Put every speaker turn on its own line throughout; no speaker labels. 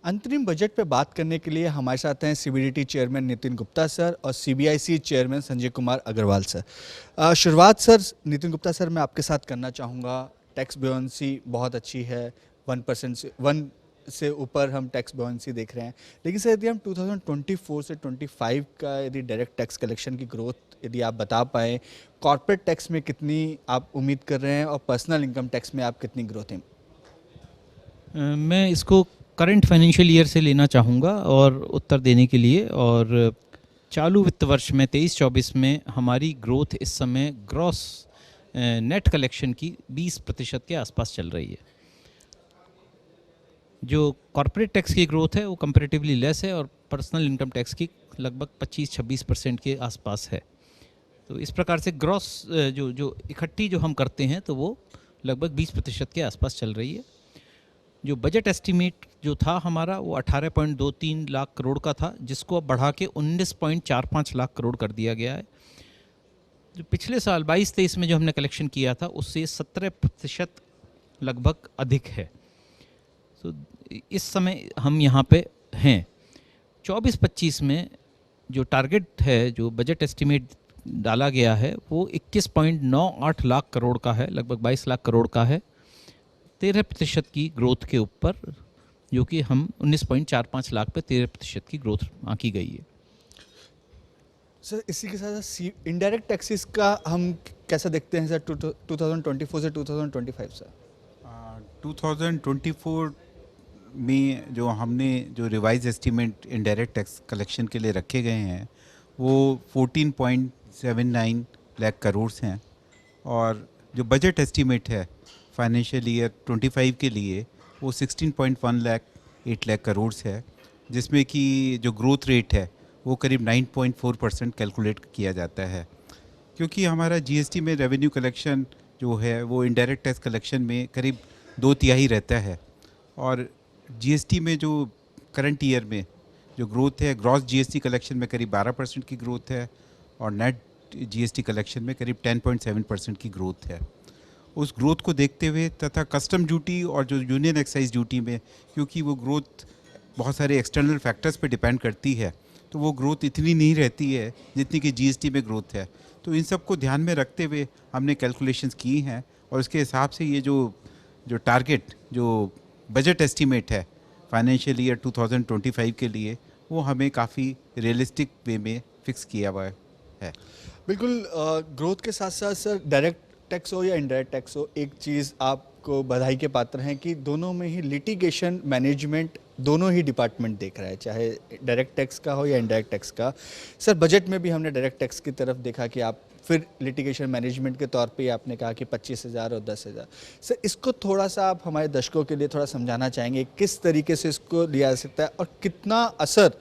अंतरिम बजट पे बात करने के लिए हमारे साथ हैं CBDT chairman Nitin Gupta sir और CBIC chairman Sanjay Kumar Agrawal sir. शुरुआत सर नितिन गुप्ता सर मैं आपके साथ करना चाहूँगा। टैक्स ब्योंसी बहुत अच्छी है, 1% से 1 से ऊपर हम टैक्स ब्योंसी देख रहे हैं। लेकिन सर यदि हम 2024 से 25 का यदि डायरेक्ट टैक्स कलेक्शन की ग्रोथ यदि आप बता पाएँ, कॉर्पोरेट टैक्स में कितनी आप उम्मीद कर रहे हैं और पर्सनल इनकम टैक्स में आप कितनी ग्रोथ है?
मैं इसको करंट फाइनेंशियल ईयर से लेना चाहूँगा और उत्तर देने के लिए। और चालू वित्त वर्ष में 23-24 में हमारी ग्रोथ इस समय ग्रॉस नेट कलेक्शन की 20% के आसपास चल रही है। जो कॉर्पोरेट टैक्स की ग्रोथ है वो कंपैरेटिवली लेस है और पर्सनल इनकम टैक्स की लगभग 25-26% के आसपास है। तो इस प्रकार से ग्रॉस जो इकट्ठी जो हम करते हैं तो वो लगभग 20% के आसपास चल रही है। जो बजट एस्टीमेट जो था हमारा वो 18.23 लाख करोड़ का था, जिसको अब बढ़ा के 19.45 लाख करोड़ कर दिया गया है। जो पिछले साल 22-23 में जो हमने कलेक्शन किया था उससे 17% लगभग अधिक है। तो इस समय हम यहाँ पे हैं। 24-25 में जो टारगेट है, जो बजट एस्टीमेट डाला गया है वो 21.98 लाख करोड़ का है, लगभग 22 लाख करोड़ का है, 13% की ग्रोथ के ऊपर, जो कि हम 19.45 लाख पे 13% की ग्रोथ आंकी गई है।
सर इसी के साथ इनडायरेक्ट टैक्सेस का हम कैसा देखते हैं सर 2024 से 2025 सर?
2024 में जो हमने जो revise estimate indirect tax collection के लिए रखे गए हैं वो 14.79 लाख करोड़ हैं, और जो बजट एस्टीमेट है फाइनेंशियल ईयर 25 के लिए वो 16.8 लाख करोड़ है, जिसमें कि जो ग्रोथ रेट है वो करीब 9.4% कैलकुलेट किया जाता है। क्योंकि हमारा जीएसटी में रेवेन्यू कलेक्शन जो है वो इनडायरेक्ट टैक्स कलेक्शन में करीब 2/3 रहता है, और जीएसटी में जो करंट ईयर में जो ग्रोथ है ग्रॉस जीएसटी कलेक्शन में करीब 12% की ग्रोथ है, और नेट जीएसटी कलेक्शन में करीब 10.7% की ग्रोथ है। उस ग्रोथ को देखते हुए तथा कस्टम ड्यूटी और जो यूनियन एक्साइज ड्यूटी में, क्योंकि वो ग्रोथ बहुत सारे एक्सटर्नल फैक्टर्स पे डिपेंड करती है, तो वो ग्रोथ इतनी नहीं रहती है जितनी कि जीएसटी में ग्रोथ है। तो इन सब को ध्यान में रखते हुए हमने कैलकुलेशंस की हैं, और उसके हिसाब से ये जो टारगेट जो बजट एस्टीमेट है फाइनेंशियल ईयर 2025 के लिए वो हमें काफ़ी रियलिस्टिक वे में फिक्स किया हुआ है।
बिल्कुल। ग्रोथ के साथ साथ सर डायरेक्ट टैक्स हो या इनडायरेक्ट टैक्स हो, एक चीज़ आपको बधाई के पात्र हैं कि दोनों में ही लिटिगेशन मैनेजमेंट दोनों ही डिपार्टमेंट देख रहा है, चाहे डायरेक्ट टैक्स का हो या इनडायरेक्ट टैक्स का। सर बजट में भी हमने डायरेक्ट टैक्स की तरफ देखा कि आप फिर लिटिगेशन मैनेजमेंट के तौर पे आपने कहा कि 25,000 और 10,000। सर इसको थोड़ा सा आप हमारे दर्शकों के लिए थोड़ा समझाना चाहेंगे किस तरीके से इसको लिया जा सकता है और कितना असर,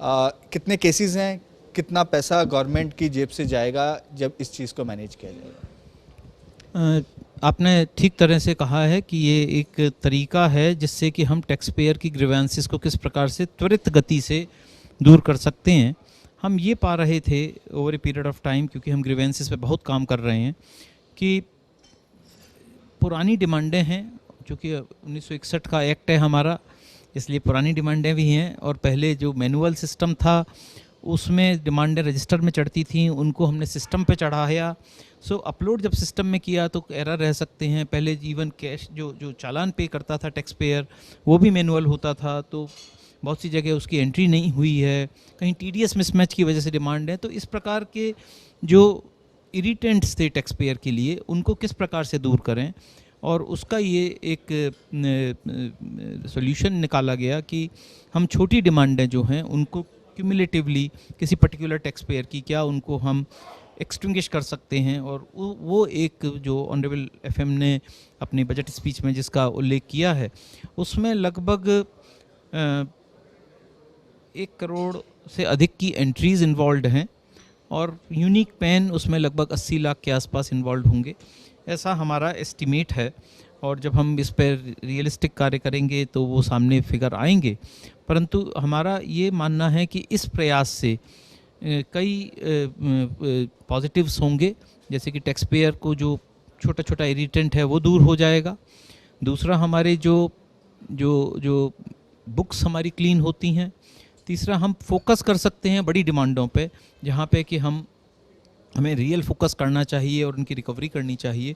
कितने केसेस हैं, कितना पैसा गवर्नमेंट की जेब से जाएगा जब इस चीज़ को मैनेज किया जाएगा?
आपने ठीक तरह से कहा है कि ये एक तरीका है जिससे कि हम टैक्स पेयर की ग्रीवेंसेस को किस प्रकार से त्वरित गति से दूर कर सकते हैं। हम ये पा रहे थे over a period of time, क्योंकि हम ग्रीवेंसेस पे बहुत काम कर रहे हैं, कि पुरानी डिमांडें हैं, चूँकि 1961 का एक्ट है हमारा, इसलिए पुरानी डिमांडें भी हैं, और पहले जो मैनुअल सिस्टम था उसमें डिमांडें रजिस्टर में चढ़ती थी, उनको हमने सिस्टम पे चढ़ाया। सो अपलोड जब सिस्टम में किया तो एरर रह सकते हैं। पहले इवन कैश जो चालान पे करता था टैक्स पेयर वो भी मैनुअल होता था, तो बहुत सी जगह उसकी एंट्री नहीं हुई है, कहीं टीडीएस मिसमैच की वजह से डिमांड है। तो इस प्रकार के जो इरिटेंट्स थे टैक्स पेयर के लिए उनको किस प्रकार से दूर करें, और उसका ये एक सॉल्यूशन निकाला गया कि हम छोटी डिमांडें जो हैं उनको क्यूमुलेटिवली किसी पर्टिकुलर टैक्स पेयर की क्या उनको हम एक्सटिंग्विश कर सकते हैं। और वो एक जो ऑनरेबल एफएम ने अपनी बजट स्पीच में जिसका उल्लेख किया है उसमें लगभग 1 करोड़ से अधिक की एंट्रीज़ इन्वॉल्व हैं, और यूनिक पैन उसमें लगभग 80 लाख के आसपास इन्वॉल्व होंगे, ऐसा हमारा एस्टिमेट है। और जब हम इस पर रियलिस्टिक कार्य करेंगे तो वो सामने फिगर आएंगे, परंतु हमारा ये मानना है कि इस प्रयास से कई पॉजिटिव्स होंगे, जैसे कि टैक्स पेयर को जो छोटा छोटा इरिटेंट है वो दूर हो जाएगा। दूसरा, हमारे जो जो जो बुक्स हमारी क्लीन होती हैं। तीसरा, हम फोकस कर सकते हैं बड़ी डिमांडों पे, जहाँ पे कि हमें रियल फोकस करना चाहिए और उनकी रिकवरी करनी चाहिए।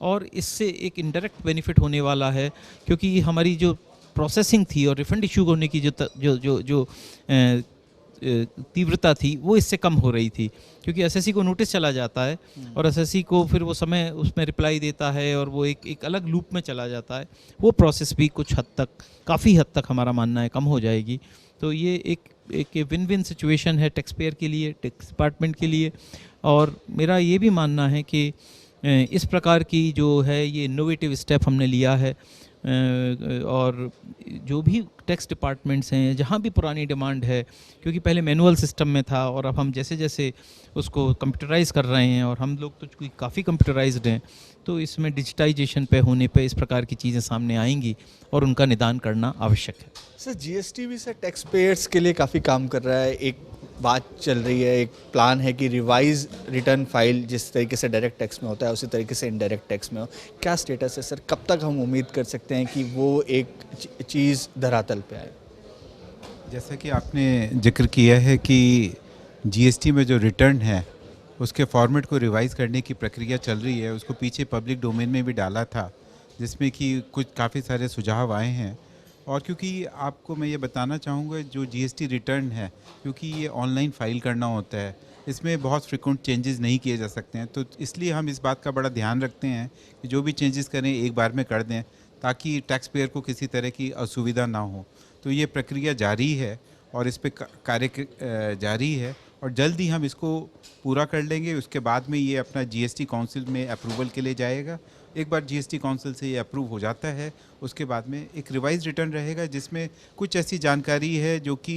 और इससे एक इनडायरेक्ट बेनिफिट होने वाला है, क्योंकि हमारी जो प्रोसेसिंग थी और रिफंड इशू होने की जो तीव्रता थी वो इससे कम हो रही थी, क्योंकि एसएससी को नोटिस चला जाता है और एसएससी को फिर वो समय उसमें रिप्लाई देता है और वो एक अलग लूप में चला जाता है। वो प्रोसेस भी कुछ हद तक, काफ़ी हद तक हमारा मानना है कम हो जाएगी। तो ये एक विन विन सिचुएशन है टैक्स पेयर के लिए, टैक्स डिपार्टमेंट के लिए। और मेरा ये भी मानना है कि इस प्रकार की जो है ये इनोवेटिव स्टेप हमने लिया है, और जो भी टैक्स डिपार्टमेंट्स हैं जहाँ भी पुरानी डिमांड है, क्योंकि पहले मैनुअल सिस्टम में था और अब हम जैसे जैसे उसको कंप्यूटराइज कर रहे हैं, और हम लोग तो काफ़ी कंप्यूटराइज्ड हैं, तो इसमें डिजिटाइजेशन पे होने पे इस प्रकार की चीज़ें सामने आएंगी और उनका निदान करना आवश्यक है।
सर जीएसटी भी सर टैक्स पेयर्स के लिए काफ़ी काम कर रहा है। एक बात चल रही है, एक प्लान है कि रिवाइज रिटर्न फाइल जिस तरीके से डायरेक्ट टैक्स में होता है उसी तरीके से इनडायरेक्ट टैक्स में हो। क्या स्टेटस है सर, कब तक हम उम्मीद कर सकते हैं कि वो एक चीज़ धरातल पे आए?
जैसा कि आपने जिक्र किया है कि जीएसटी में जो रिटर्न है उसके फॉर्मेट को रिवाइज़ करने की प्रक्रिया चल रही है, उसको पीछे पब्लिक डोमेन में भी डाला था, जिसमें कि कुछ काफ़ी सारे सुझाव आए हैं। और क्योंकि आपको मैं ये बताना चाहूँगा, जो जीएसटी रिटर्न है, क्योंकि ये ऑनलाइन फाइल करना होता है, इसमें बहुत फ्रिक्वेंट चेंजेस नहीं किए जा सकते हैं, तो इसलिए हम इस बात का बड़ा ध्यान रखते हैं कि जो भी चेंजेस करें एक बार में कर दें, ताकि टैक्स पेयर को किसी तरह की असुविधा ना हो। तो ये प्रक्रिया जारी है और इस पे कार्य जारी है, और जल्द ही हम इसको पूरा कर लेंगे। उसके बाद में ये अपना जीएसटी काउंसिल में अप्रूवल के लिए जाएगा। एक बार जीएसटी काउंसिल से ये अप्रूव हो जाता है, उसके बाद में एक रिवाइज रिटर्न रहेगा, जिसमें कुछ ऐसी जानकारी है जो कि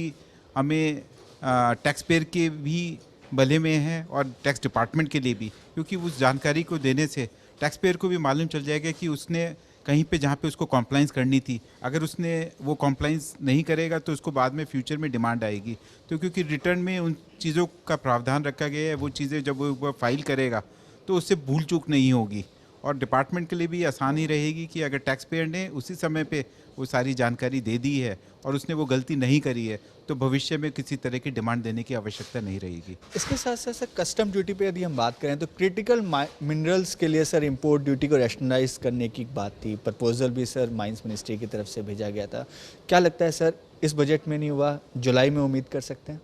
हमें टैक्स पेयर के भी भले में है और टैक्स डिपार्टमेंट के लिए भी, क्योंकि उस जानकारी को देने से टैक्स पेयर को भी मालूम चल जाएगा कि उसने कहीं पे जहाँ पे उसको कॉम्प्लाइंस करनी थी, अगर उसने वो कॉम्प्लाइंस नहीं करेगा तो उसको बाद में फ्यूचर में डिमांड आएगी। तो क्योंकि रिटर्न में उन चीज़ों का प्रावधान रखा गया है, वो चीज़ें जब वो फाइल करेगा तो उससे भूल चूक नहीं होगी, और डिपार्टमेंट के लिए भी आसानी रहेगी कि अगर टैक्स पेयर ने उसी समय पे वो सारी जानकारी दे दी है और उसने वो गलती नहीं करी है, तो भविष्य में किसी तरह की डिमांड देने की आवश्यकता नहीं रहेगी।
इसके साथ साथ सर कस्टम ड्यूटी पे यदि हम बात करें तो क्रिटिकल मिनरल्स के लिए सर इंपोर्ट ड्यूटी को रैशनलाइज करने की बात थी, प्रपोजल भी सर माइंस मिनिस्ट्री की तरफ से भेजा गया था। क्या लगता है सर, इस बजट में नहीं हुआ, जुलाई में उम्मीद कर सकते हैं?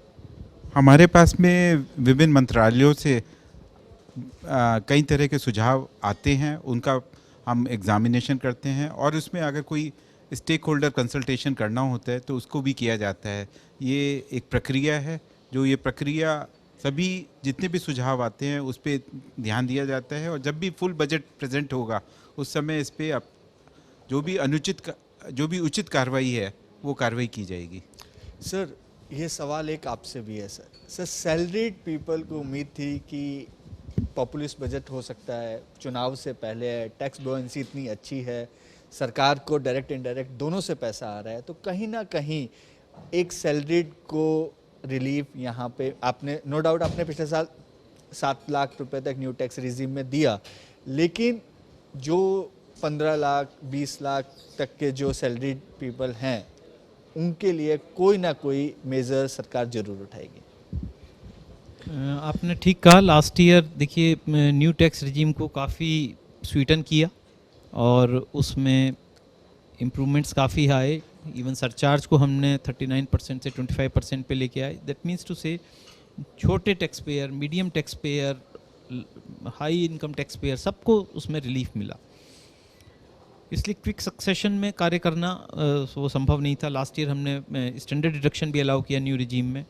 हमारे पास में विभिन्न मंत्रालयों से कई तरह के सुझाव आते हैं, उनका हम एग्जामिनेशन करते हैं, और उसमें अगर कोई स्टेक होल्डर कंसल्टेशन करना होता है तो उसको भी किया जाता है। ये एक प्रक्रिया है, जो ये प्रक्रिया सभी जितने भी सुझाव आते हैं उस पर ध्यान दिया जाता है, और जब भी फुल बजट प्रेजेंट होगा उस समय इस पर जो भी उचित कार्रवाई है वो कार्रवाई की जाएगी।
सर ये सवाल एक आपसे भी है सर सैलरीड पीपल को उम्मीद थी कि पॉपुलिस्ट बजट हो सकता है, चुनाव से पहले है, टैक्स बोएंसी इतनी अच्छी है, सरकार को डायरेक्ट इनडायरेक्ट दोनों से पैसा आ रहा है, तो कहीं ना कहीं एक सैलरीड को रिलीफ यहाँ पे आपने नो डाउट आपने पिछले साल 7 लाख रुपए तक न्यू टैक्स रिजीम में दिया, लेकिन जो 15 लाख 20 लाख तक के जो सैलरीड पीपल हैं उनके लिए कोई ना कोई मेजर सरकार जरूर उठाएगी।
आपने ठीक कहा। लास्ट ईयर देखिए न्यू टैक्स रिजीम को काफ़ी स्वीटन किया और उसमें इम्प्रूवमेंट्स काफ़ी आए। इवन सरचार्ज को हमने 39% से 25% पे लेके आए। दैट मीन्स टू से छोटे tax payer, medium tax payer, high income tax payer सबको उसमें रिलीफ मिला। इसलिए क्विक सक्सेशन में कार्य करना वो संभव नहीं था। लास्ट ईयर हमने स्टैंडर्ड डिडक्शन भी अलाउ किया न्यू रिजीम में,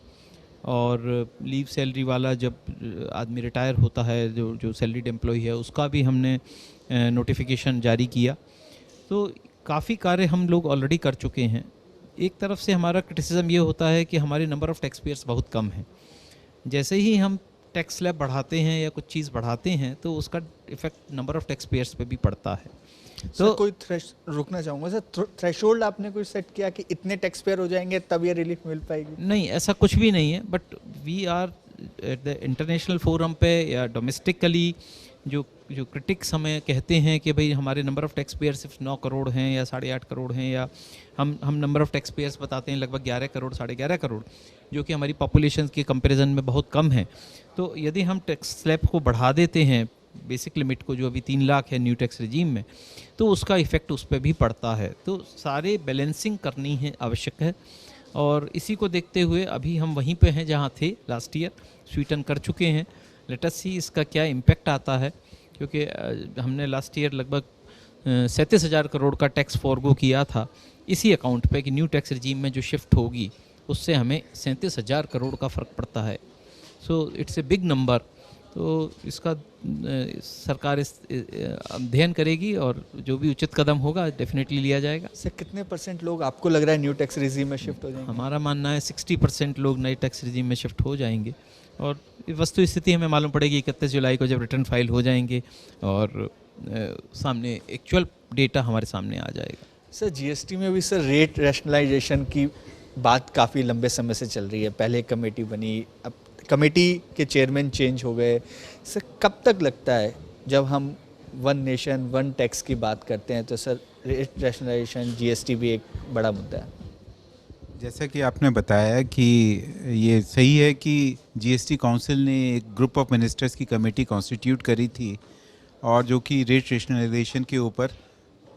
और लीव सैलरी वाला जब आदमी रिटायर होता है, जो सैलरीड एम्प्लॉय है, उसका भी हमने नोटिफिकेशन जारी किया। तो काफ़ी कार्य हम लोग ऑलरेडी कर चुके हैं। एक तरफ से हमारा क्रिटिसिज्म ये होता है कि हमारे नंबर ऑफ़ टैक्स पेयर्स बहुत कम हैं। जैसे ही हम टैक्स स्लैब बढ़ाते हैं या कुछ चीज़ बढ़ाते हैं तो उसका effect number of tax payers पे भी पड़ता है।
तो कोई रुकना चाहूँगा सर, थ्रेशोल्ड आपने कोई सेट किया कि इतने टैक्स पेयर हो जाएंगे तब ये रिलीफ मिल पाएगी?
नहीं, ऐसा कुछ भी नहीं है, but we are at the international forum पे या डोमेस्टिकली जो जो क्रिटिक्स हमें कहते हैं कि भाई हमारे नंबर ऑफ़ टैक्स पेयर सिर्फ 9 करोड़ हैं या 8.5 करोड़ हैं, या हम नंबर ऑफ़ टैक्स पेयर्स बताते हैं लगभग 11 करोड़ 11.5 करोड़, जो कि हमारी पॉपुलेशन के कंपैरिजन में बहुत कम है। तो यदि हम टैक्स स्लैब को बढ़ा देते हैं, बेसिक लिमिट को जो अभी 3 लाख है न्यू टैक्स रिजीम में, तो उसका इफ़ेक्ट उस पर भी पड़ता है। तो सारे बैलेंसिंग करनी है आवश्यक है, और इसी को देखते हुए अभी हम वहीं पे हैं जहाँ थे लास्ट ईयर, स्वीटन कर चुके हैं। लेट अस सी इसका क्या इम्पैक्ट आता है, क्योंकि हमने लास्ट ईयर लगभग 37,000 करोड़ का टैक्स फॉरगो किया था इसी अकाउंट पे कि न्यू टैक्स रिजीम में जो शिफ्ट होगी उससे हमें 37,000 करोड़ का फ़र्क पड़ता है। So it's a big number. तो इसका सरकार इस अध्ययन करेगी और जो भी उचित कदम होगा डेफिनेटली लिया जाएगा।
सर कितने % लोग आपको लग रहा है न्यू टैक्स रिजीम में शिफ्ट हो जाएंगे?
हमारा मानना है 60% लोग नए टैक्स रिजीम में शिफ्ट हो जाएंगे, और वस्तु स्थिति हमें मालूम पड़ेगी 31 जुलाई को जब रिटर्न फाइल हो जाएंगे और सामने एक्चुअल डेटा हमारे सामने आ जाएगा।
सर जीएसटी में भी सर रेट रैशनलाइजेशन की बात काफ़ी लंबे समय से चल रही है। पहले कमेटी बनी, अब कमेटी के चेयरमैन चेंज हो गए। सर कब तक लगता है जब हम वन नेशन वन टैक्स की बात करते हैं तो सर रेट रैशनलाइजेशन जीएसटी भी एक बड़ा मुद्दा है?
जैसा कि आपने बताया कि ये सही है कि जीएसटी काउंसिल ने एक ग्रुप ऑफ मिनिस्टर्स की कमेटी कॉन्स्टिट्यूट करी थी और जो कि रेट रेशनलाइजेशन के ऊपर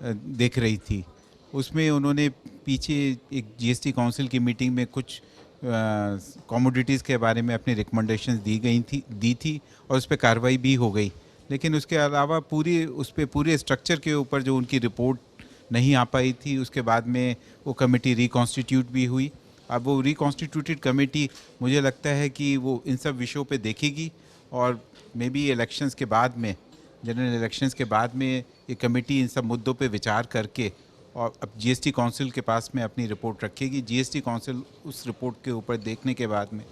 देख रही थी। उसमें उन्होंने पीछे एक जीएसटी काउंसिल की मीटिंग में कुछ कमोडिटीज़ के बारे में अपनी रिकमेंडेशंस दी थी और उस पर कार्रवाई भी हो गई। लेकिन उसके अलावा पूरे स्ट्रक्चर के ऊपर जो उनकी रिपोर्ट नहीं आ पाई थी, उसके बाद में वो कमेटी रिकॉन्स्टिट्यूट भी हुई। अब वो रिकॉन्स्टिट्यूटेड कमेटी मुझे लगता है कि वो इन सब विषयों पे देखेगी और मे बी इलेक्शंस के बाद में, जनरल इलेक्शंस के बाद में ये कमेटी इन सब मुद्दों पे विचार करके और अब जीएसटी काउंसिल के पास में अपनी रिपोर्ट रखेगी। जीएसटी काउंसिल उस रिपोर्ट के ऊपर देखने के बाद में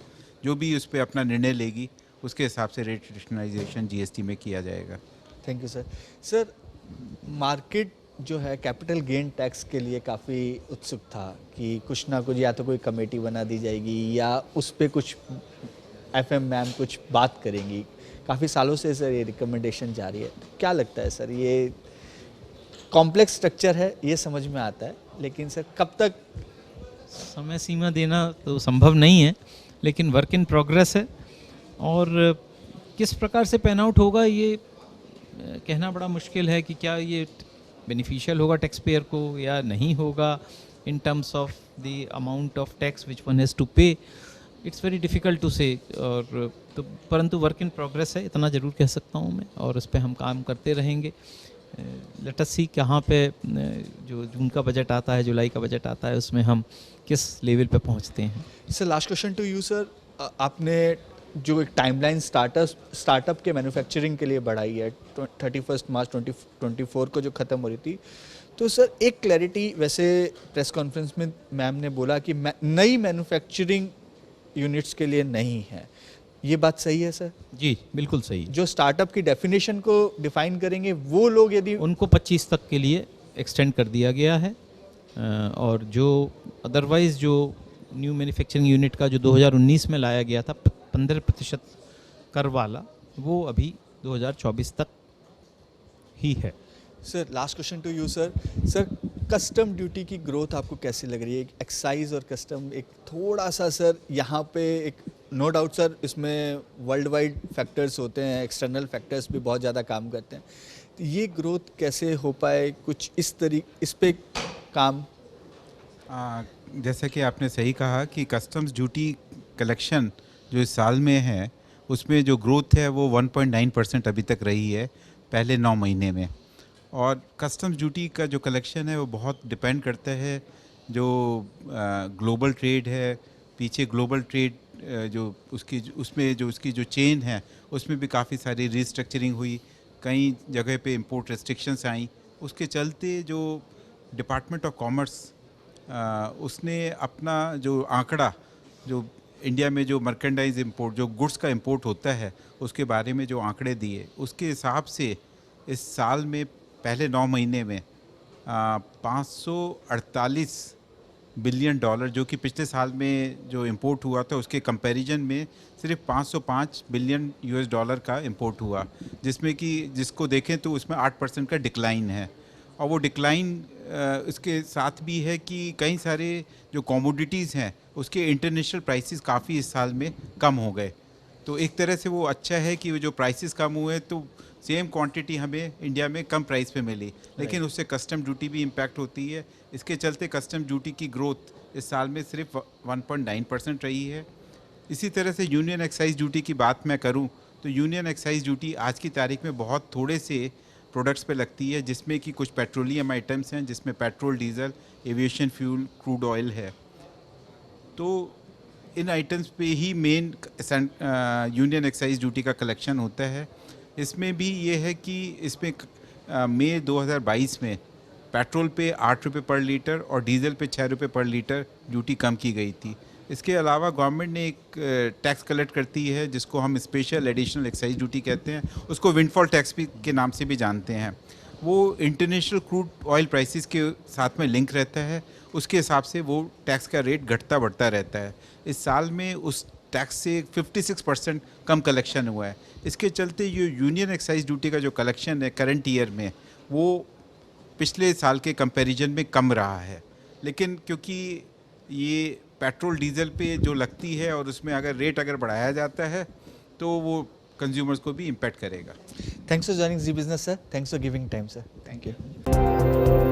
जो भी उस पर अपना निर्णय लेगी उसके हिसाब से रेट रैशनलाइजेशन जीएसटी में किया जाएगा।
Thank you sir. Sir market जो है कैपिटल गेन टैक्स के लिए काफ़ी उत्सुक था कि कुछ ना कुछ या तो कोई कमेटी बना दी जाएगी या उस पर कुछ एफएम मैम कुछ बात करेंगी। काफ़ी सालों से सर ये रिकमेंडेशन जारी है। तो क्या लगता है सर, ये कॉम्प्लेक्स स्ट्रक्चर है, ये समझ में आता है, लेकिन सर कब तक?
समय सीमा देना तो संभव नहीं है, लेकिन वर्क इन प्रोग्रेस है, और किस प्रकार से पैन आउट होगा ये कहना बड़ा मुश्किल है कि क्या ये बेनिफिशियल होगा टैक्स पेयर को या नहीं होगा in terms of the amount of tax which one has to pay. It's very difficult to say, और तो परंतु वर्क इन प्रोग्रेस है, इतना ज़रूर कह सकता हूँ मैं, और इस पर हम काम करते रहेंगे। लेट अस सी कहाँ पे जो जून का बजट आता है, जुलाई का बजट आता है, उसमें हम किस लेवल पे पहुँचते हैं।
Sir last question to you sir, आपने जो एक टाइमलाइन स्टार्टअप के मैन्युफैक्चरिंग के लिए बढ़ाई है 31 मार्च 2024 को जो ख़त्म हो रही थी, तो सर एक क्लैरिटी, वैसे प्रेस कॉन्फ्रेंस में मैम ने बोला कि नई मैन्युफैक्चरिंग यूनिट्स के लिए नहीं है, ये बात सही है सर?
जी बिल्कुल सही।
जो स्टार्टअप की डेफिनेशन को डिफाइन करेंगे वो लोग यदि
उनको 25 तक के लिए एक्सटेंड कर दिया गया है, और जो अदरवाइज़ जो न्यू मैन्युफैक्चरिंग यूनिट का जो 2019 में लाया गया था 15% कर वाला, वो अभी 2024 तक ही है।
Sir last question to you sir. Sir custom duty की ग्रोथ आपको कैसी लग रही है? एक्साइज और कस्टम एक थोड़ा सा सर यहाँ पे एक नो डाउट सर, इसमें वर्ल्ड वाइड फैक्टर्स होते हैं, एक्सटर्नल फैक्टर्स भी बहुत ज़्यादा काम करते हैं, तो ये ग्रोथ कैसे हो पाए, कुछ इस पे काम?
जैसा कि आपने सही कहा कि कस्टम्स ड्यूटी कलेक्शन जो इस साल में है उसमें जो ग्रोथ है वो 1.9% अभी तक रही है पहले 9 महीने में। और कस्टम्स ड्यूटी का जो कलेक्शन है वो बहुत डिपेंड करता है जो ग्लोबल ट्रेड है। पीछे ग्लोबल ट्रेड जो उसकी जो चेन है उसमें भी काफ़ी सारी रिस्ट्रक्चरिंग हुई, कई जगह पे इंपोर्ट रेस्ट्रिक्शंस आई। उसके चलते जो डिपार्टमेंट ऑफ कॉमर्स उसने अपना जो आंकड़ा, जो इंडिया में जो मर्केंडाइज इंपोर्ट, जो गुड्स का इंपोर्ट होता है, उसके बारे में जो आंकड़े दिए, उसके हिसाब से इस साल में पहले 9 महीने में 548 बिलियन डॉलर, जो कि पिछले साल में जो इंपोर्ट हुआ था उसके कंपैरिजन में सिर्फ 505 बिलियन यूएस डॉलर का इंपोर्ट हुआ, जिसमें कि जिसको देखें तो उसमें 8% का डिक्लाइन है। और वो डिक्लाइन इसके साथ भी है कि कई सारे जो कमोडिटीज़ हैं उसके इंटरनेशनल प्राइसेस काफ़ी इस साल में कम हो गए। तो एक तरह से वो अच्छा है कि वो जो प्राइसेस कम हुए तो सेम क्वांटिटी हमें इंडिया में कम प्राइस पे मिली, लेकिन उससे कस्टम ड्यूटी भी इम्पैक्ट होती है। इसके चलते कस्टम ड्यूटी की ग्रोथ इस साल में सिर्फ 1.9% रही है। इसी तरह से यूनियन एक्साइज ड्यूटी की बात मैं करूं तो यूनियन एक्साइज ड्यूटी आज की तारीख में बहुत थोड़े से प्रोडक्ट्स पे लगती है, जिसमें कि कुछ पेट्रोलियम आइटम्स हैं, जिसमें petrol, diesel, aviation fuel, crude oil है। तो इन आइटम्स पे ही मेन यूनियन एक्साइज ड्यूटी का कलेक्शन होता है। इसमें भी ये है कि इसमें मई 2022 में पेट्रोल पे 8 रुपये पर लीटर और डीजल पे 6 रुपये पर लीटर ड्यूटी कम की गई थी। इसके अलावा गवर्नमेंट ने एक टैक्स कलेक्ट करती है जिसको हम स्पेशल एडिशनल एक्साइज ड्यूटी कहते हैं, उसको विंडफॉल टैक्स भी के नाम से भी जानते हैं। वो इंटरनेशनल क्रूड ऑयल प्राइसेस के साथ में लिंक रहता है, उसके हिसाब से वो टैक्स का रेट घटता बढ़ता रहता है। इस साल में उस टैक्स से 56% कम कलेक्शन हुआ है। इसके चलते ये यूनियन एक्साइज ड्यूटी का जो कलेक्शन है करंट ईयर में वो पिछले साल के कंपैरिजन में कम रहा है, लेकिन क्योंकि ये पेट्रोल डीजल पे जो लगती है और उसमें अगर रेट अगर बढ़ाया जाता है तो वो कंज्यूमर्स को भी इम्पैक्ट करेगा।
Thanks for joining Zee Business sir, thanks for giving time sir, thank you.